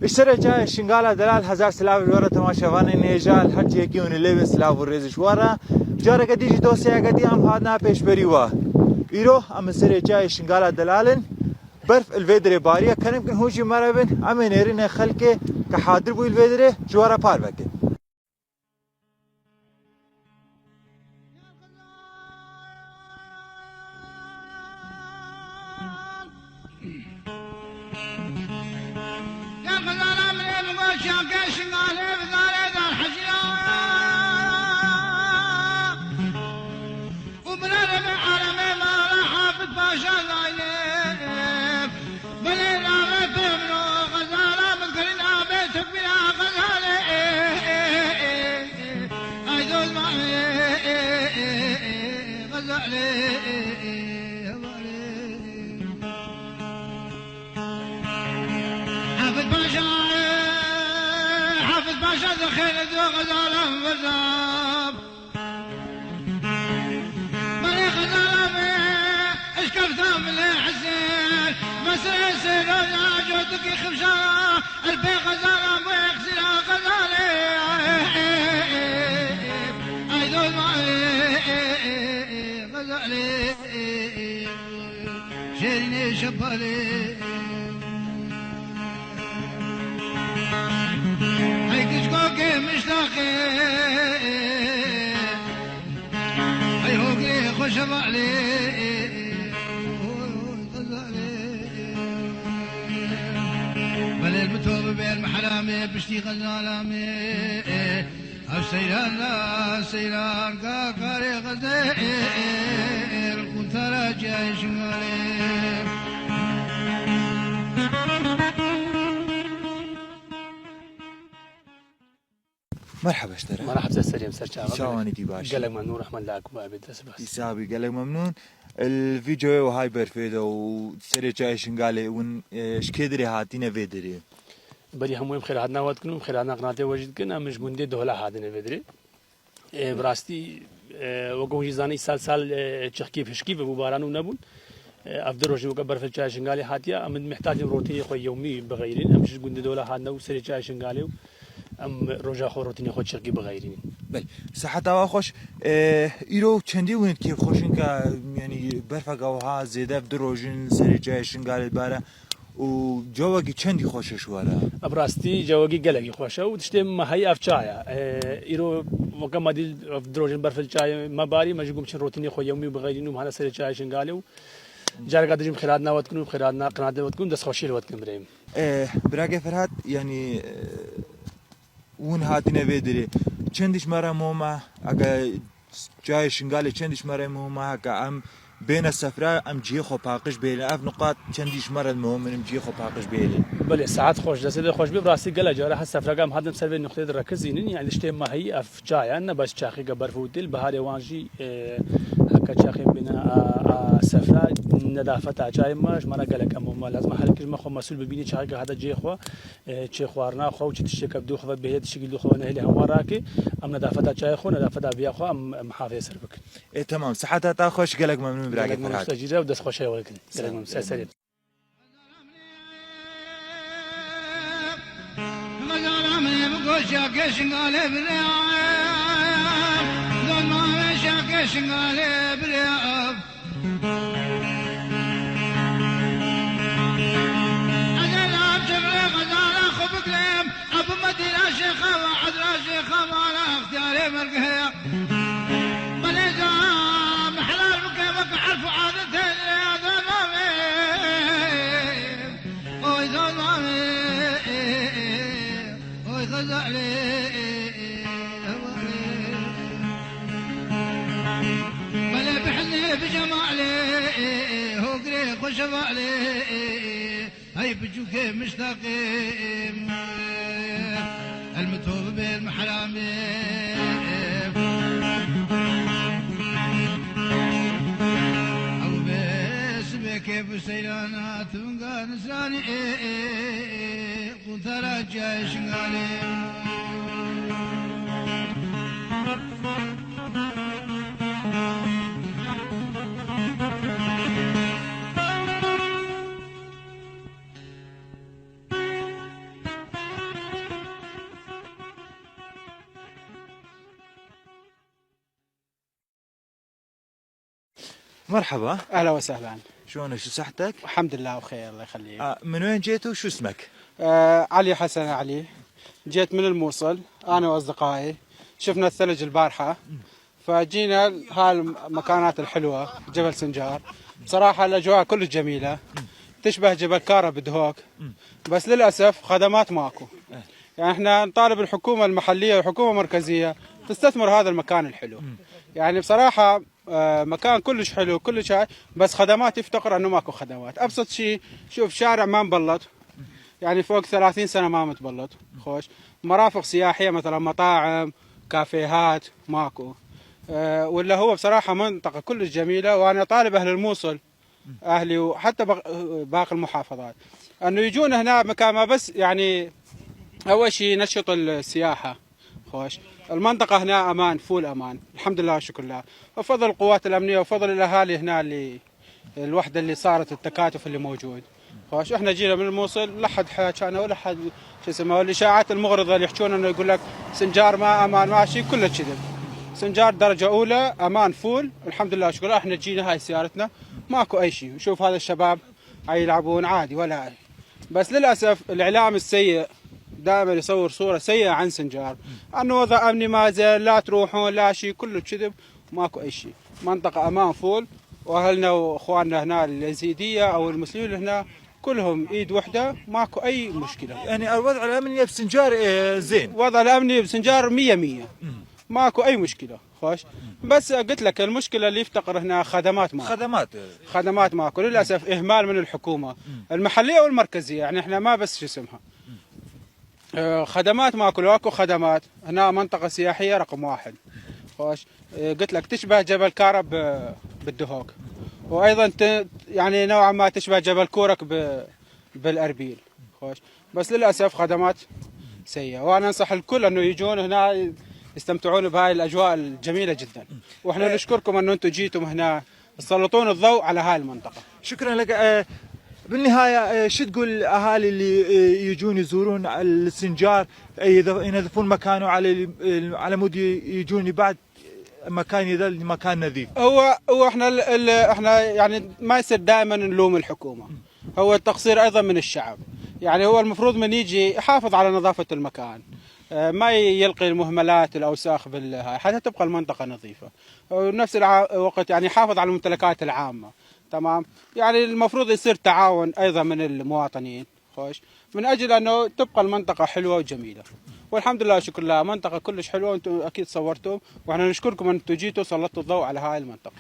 اشترى جاي شنقالة دلال هزار سلاف الورا تماشاوان نيجال هر جيكي ونلوي سلاف ورزش ورا جارة قديش دوسيا قدي ام هادنا پیش بريوا ايرو ام سر جاي شنقالة دلالن برف الفيدري باريا كان يمكن هوجي مرابن ام نيرين خلقه كحاضر بو الفيدري جوارا بار بكن حافظ باشا دخيل غزالة وزاب مالي غزالة اشكفتها من الحسين بس يصير يا جودك خمشة البي غزالة ويغسلها غزالة ايدول غزالة شيريني شبالي مشتاقي اي هوكي خوش علي بل المتوب بين محرامي بشتي غزالامي او سيران سيران كاكاري غزير كنت راجع شمالي مرحبا اشترى مرحبا سليم سرچا شلونك دي باشا قلق ممنون رحمن الله اكبر ابد بس يسابي قلق ممنون الفيديو هاي برفيدو وسري جاي شنقالي ون شكدري هاتينا فيدري بري هم خير هادنا واتكنم خير هادنا قناتي وجد كنا مش گوندي دولا هادنا فيدري براستي وقوم جزاني سال تشكي فشكي وبارانو نبون افضل روجي وكبر في الجاي شنقالي هاتيا ام محتاج روتين خو يومي بغيرين ام مش گوندي دولا هادنا وسري جاي شنقالي ام روجا خو روتين خو شرقي بغيرين بل صحت هوا خوش ایرو چندی ونید که خوشین که یعنی برف گوها زیاده دروژن سری جایشون قال باره و جوگی چندی خوشش واره ابراستی جوگی گلگی خوشه و تشتم ما هي افچایا ایرو وكما دي دروژن برف الچای ما باري ما جوم چن روتيني خو يومي بغيرين وما سری چایشون قالو جار قدریم خیراتنا وقت کنیم خیراتنا قناعت وقت کنیم دست خوشی وقت کنیم بریم براگه فرهاد یعنی اون هاتینه ویدری چندش مرا موما اگه جای شنگالی چندش مرا موما که ام بین السفره ام جی خو پاقش بیلی اف نقاط چندش مرا موما ام جی خو پاقش بیلی بله ساعت خوش دست خوش بی براستی گله جاره هست سفره کم هدم سر به نقطه رکزینی یعنی اشته ماهی اف جای نه بس چاخی قبر فوتیل بهار وانجی هک چاخی بنا سفره ندافت جای ماش مرا گله کم موما لازم هر کس ما خو مسئول ببینی چاخی هذا جی خو چه خوارنا خو چه تشکب دو خو به شکل دو خو نه له وراکی ام ندافت جای خو ندافت بیا خو ام محافظ سر بک تمام صحت تا خوش گلک ممنون براگه فرهاد مستجیره و دست خوشی ولکن گلک ممنون سلام شاكش قالب رياب دون ما شاكش قالب رياب أجل جبري غزالة خب قليم أبو مدينة شيخة وعدرا شيخة وانا اختياري مرقهية بليزا محلال بكيفك عرف عادته يا ذا مامي اوي ذا مامي اوي غزالي بلا بحني بجمالي هو قريب وشمالي هاي بجوك مشتاقين المتوب بالمحرامي او بس بكيف سيلانات ونقا نسراني قلت راجع شنقالي مرحبا. اهلا وسهلا. شلونك؟ شو صحتك؟ الحمد لله بخير الله يخليك. من وين جيتوا؟ شو اسمك؟ علي حسن علي. جيت من الموصل انا واصدقائي، شفنا الثلج البارحه فجينا هالمكانات الحلوه جبل سنجار. بصراحه الاجواء كلش جميله، تشبه جبل كارا بدهوك، بس للاسف خدمات ماكو. يعني احنا نطالب الحكومه المحليه والحكومه المركزيه تستثمر هذا المكان الحلو. يعني بصراحه مكان كلش حلو كلش هاي، بس خدمات يفتقر انه ماكو خدمات. ابسط شيء شوف شارع ما مبلط، يعني فوق 30 سنه ما متبلط. خوش مرافق سياحيه مثلا مطاعم كافيهات ماكو. ولا هو بصراحه منطقه كلش جميله، وانا طالب اهل الموصل اهلي وحتى باقي المحافظات انه يجون هنا مكان ما بس يعني اول شيء نشط السياحه. خوش المنطقه هنا امان فول امان الحمد لله والشكر لله، وفضل القوات الامنيه وفضل الاهالي هنا اللي الوحده اللي صارت التكاتف اللي موجود. خوش احنا جينا من الموصل لا حد حكانا ولا حد شو اسمه، والاشاعات المغرضه اللي يحكون انه يقول لك سنجار ما امان ماشي كله كذب. سنجار درجه اولى امان فول الحمد لله والشكر لله. احنا جينا هاي سيارتنا ماكو اي شيء. شوف هذا الشباب يلعبون عادي ولا أي. بس للاسف الاعلام السيء دائما يصور صوره سيئه عن سنجار، انه وضع امني ما زين لا تروحون لا شيء كله كذب ماكو اي شيء. منطقه امان فول، واهلنا واخواننا هنا اليزيديه او المسلمين هنا كلهم ايد وحده ماكو اي مشكله. يعني الوضع الامني بسنجار زين؟ وضع الامني بسنجار 100 ماكو اي مشكله. خوش بس قلت لك المشكله اللي يفتقر هنا خدمات ماكو. خدمات ماكو للاسف، اهمال من الحكومه المحليه والمركزيه. يعني احنا ما بس شو اسمها خدمات ماكو. لو اكو خدمات هنا منطقه سياحيه رقم واحد. خوش قلت لك تشبه جبل كارب بالدهوك، وايضا يعني نوعا ما تشبه جبل كورك بالاربيل. خوش بس للاسف خدمات سيئه، وانا انصح الكل انه يجون هنا يستمتعون بهاي الاجواء الجميله جدا. واحنا نشكركم انه انتم جيتم هنا تسلطون الضوء على هاي المنطقه. شكرا لك. بالنهايه شو تقول الاهالي اللي يجون يزورون السنجار ينظفون مكانه على مود يجون بعد مكان يظل مكان نظيف؟ هو احنا يعني ما يصير دائما نلوم الحكومه، هو التقصير ايضا من الشعب. يعني هو المفروض من يجي يحافظ على نظافه المكان، ما يلقي المهملات الاوساخ بالهاي حتى تبقى المنطقه نظيفه. ونفس الوقت يعني يحافظ على الممتلكات العامه. تمام، يعني المفروض يصير تعاون ايضا من المواطنين. خوش من اجل انه تبقى المنطقه حلوه وجميله. والحمد لله شكر الله منطقه كلش حلوه، وانتم اكيد صورتم، واحنا نشكركم انتم جيتوا وسلطتوا الضوء على هاي المنطقه.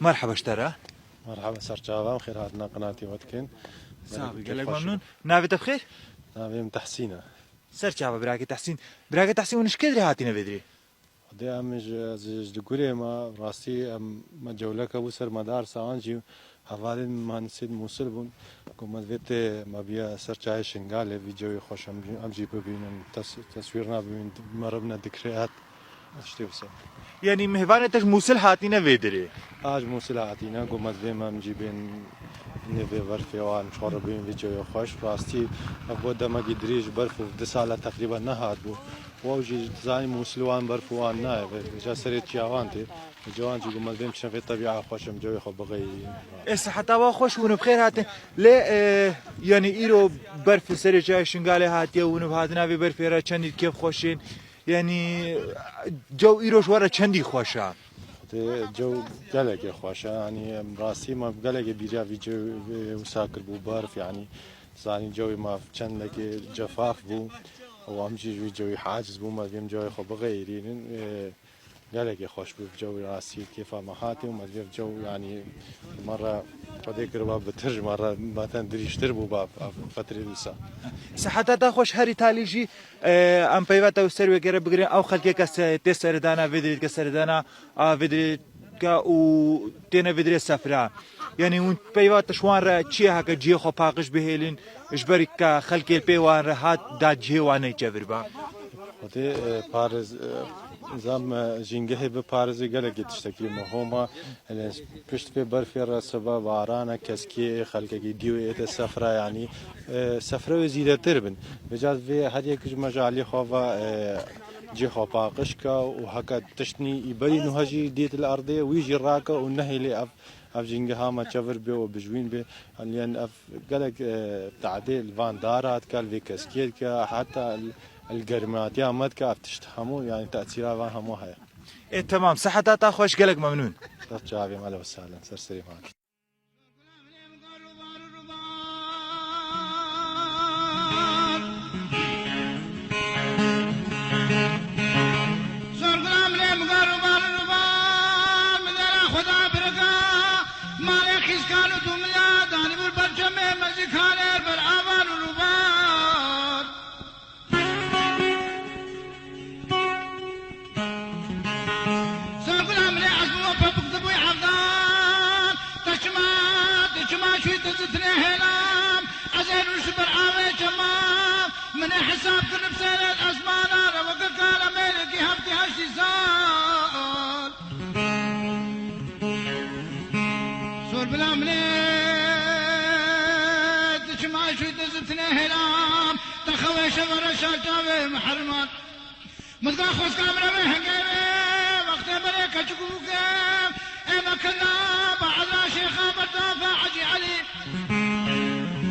مرحبا اشترى. مرحبا سرجاوة خير هاتنا قناتي ودكن. قالك ممنون. نافي بخير؟ نافي تحسينه. سرجاوة براكي تحسين ونش كدري هاتينا بدري. ودي امج دقولي ما راسي ما جولك ابو سر مدار سانجي حوالي ما نسيت موصل بون كم فيت ما بيا سرجاي شنغال فيديو خوش امجي ببینم تصويرنا ببین مربنا ذكريات شتێ بسە یعنی میهوانێتش مووسل هاتینە وێ درێ ئاج مووسل هاتیینە گومەت vê مەمجی بێن نێvê berfêwan çxwe bîn vê cewê xweş rastî ev bo demekî dirêj berf û di sala teqrîben nehat bû wew jî zanî مووسل wan berf wan nayê ja serê çiyavan tê ciwan jî gumet vêm çinê vê tebîa xweş em cewê xwe biqeyî ئێستا حتاوا خۆش ون بخێر هاتن لێ یعنی ئیرۆ بەرف سەرێ جای شنگالێ هاتیە ون هاتناوێ بەرفێرە چەندی کێف خۆشین یعنی جەو ئیرۆژ وەرە چەندی خۆشە جو gelekê xweş e yanî em rastî me gelekê bîriya vî wisa kirbû berf yanî zanî cewê me çendekê cefaf bû û em jî ji vî cewî haciz bû me vêm cewê xwe biqeyrînin gelekê xweş bû cewê rastî kêfa me hatê û me vê cew yanî mere xwedê kiriba bitir ji mere meten dirîjtir bû fetrê wisa سەحەتاتا خۆش هەری تالیژی ئەم پەیوەتە سەر وێگەرە بگرێن ئەو خەلکێک کە تێ سەردانا وێدرێت کە سەردانا وێدرێت کە و تێنە وێدرێت سەفرا یعنی اون پەیوەتە شوانرە چیە هەکە جێ خۆ پاقش بهێلین ژبەری کە خەلکێ پێوانرە هات دا جێوانەی جەبر بە xwedê parêz zam jîngehê biparêzî gelekî tiştekî me homa pişt vê berfê re siba barana keskiyê xelkekî dîwê ête sefra yanî sefra wê zîdetir bin bicaz vê her yekî ji me ji alî xwe ve cê xwe paqij ka û heka tiştî îberî nû jî dît li erdê wî jî rake û nehêlê ev jîngeha me çevir bê û bijwîn bê yan ev gelek tehdê li van darat ka li vê keskiyê dike heta الگرماتیا مد که افتشت همو یعنی تأثیرها و همو هست. تمام سەحەتاتا خۆش گەلک مەمنون. جوابیم علیه السلام سرسری مان. من حساب كل بسنة أسمان أنا وقت كان ملكي هفتي هشتي سال صور بلا مليت شماي شو دزتني هلام تخوي شغر الشاجابي محرمات مزقا خوص كامرة مهنجيبي وقت بريك أشكوكي إما كنا بعد شيخة بردافع عجي علي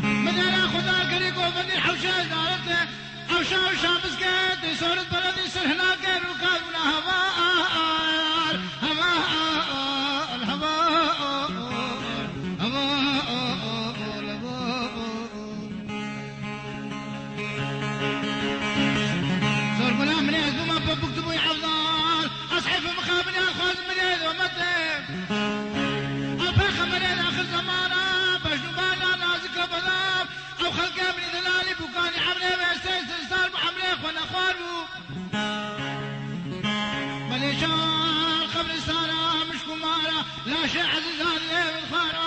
مدينة خدا الكريك وفني حوشة دارته حوشة بسكت صورت بلدي سر هناك ركابنا هواء هواء الهواء صور بلا من يزبو ما بكتبو يحفظان أصحي في مخابني أخوز من يد ومتب الفاخة من يد آخر زمانا بجنبانا نازك بذاب أو خلق من دلالي بوكاني حملي بيستيس صار بحملي اخوانا اخوانو مليشان قبرستانا مش كمارا لا شيء عزيزان ليه بالخارا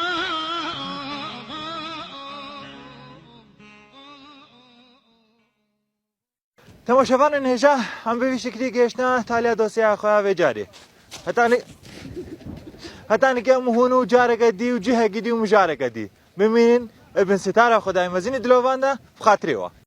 تەماشەوانن هێژا ئەم بەوی شکلی گەیشتە تالیا دۆسیا خۆیان وێ جارێ هەتانێکی ئەم هون و جارێکە دی و جهێکی دی و مژارێکە دی بمینن ابن ستاره خدای مزین دلوانده بخاطرێەوە